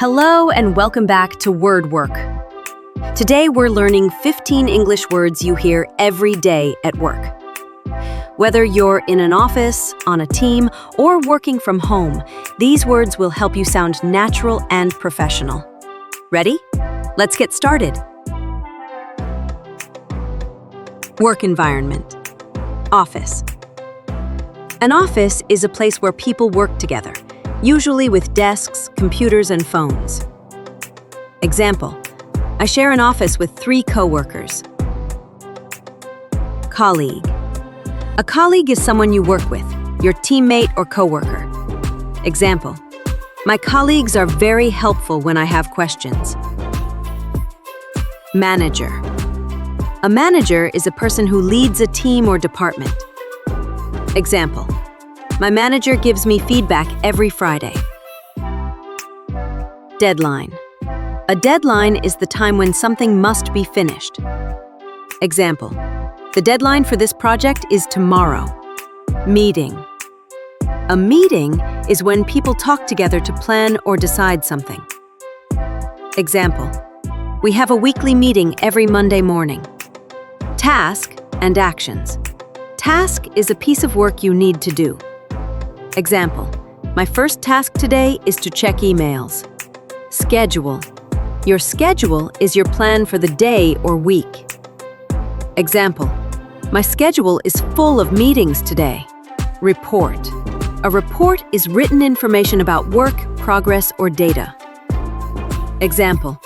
Hello and welcome back to Word Work. Today we're learning 15 English words you hear every day at work. Whether you're in an office, on a team, or working from home, these words will help you sound natural and professional. Ready? Let's get started. Work environment. Office. An office is a place where people work together, usually with desks, computers, and phones. Example: I share an office with 3 coworkers. Colleague. A colleague is someone you work with, your teammate or coworker. Example: my colleagues are very helpful when I have questions. Manager. A manager is a person who leads a team or department. Example: my manager gives me feedback every Friday. Deadline. A deadline is the time when something must be finished. Example: the deadline for this project is tomorrow. Meeting. A meeting is when people talk together to plan or decide something. Example: we have a weekly meeting every Monday morning. Task and actions. Task is a piece of work you need to do. Example: my first task today is to check emails. Schedule. Your schedule is your plan for the day or week. Example: my schedule is full of meetings today. Report. A report is written information about work, progress, or data. Example: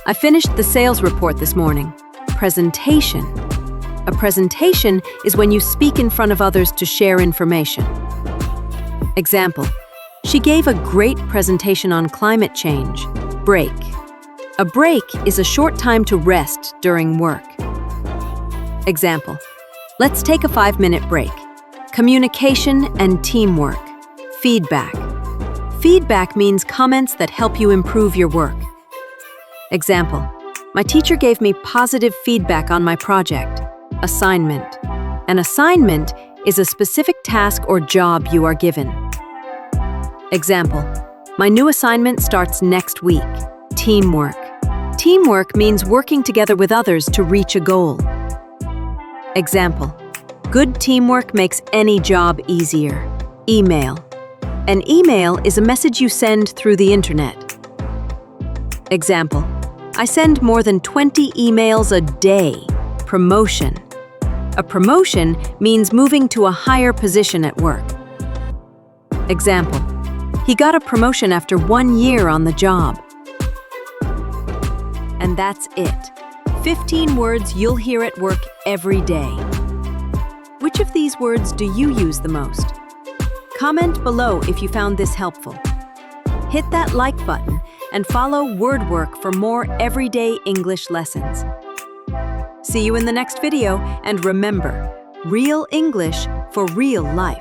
I finished the sales report this morning. Presentation. A presentation is when you speak in front of others to share information. Example: she gave a great presentation on climate change. Break. A break is a short time to rest during work. Example: let's take a 5-minute break. Communication and teamwork. Feedback. Feedback means comments that help you improve your work. Example: my teacher gave me positive feedback on my project. Assignment. An assignment is a specific task or job you are given. Example: my new assignment starts next week. Teamwork. Teamwork means working together with others to reach a goal. Example: good teamwork makes any job easier. Email. An email is a message you send through the internet. Example: I send more than 20 emails a day. Promotion. A promotion means moving to a higher position at work. Example: he got a promotion after 1 year on the job. And that's it. 15 words you'll hear at work every day. Which of these words do you use the most? Comment below if you found this helpful. Hit that like button and follow Word Work for more everyday English lessons. See you in the next video, and remember, real English for real life.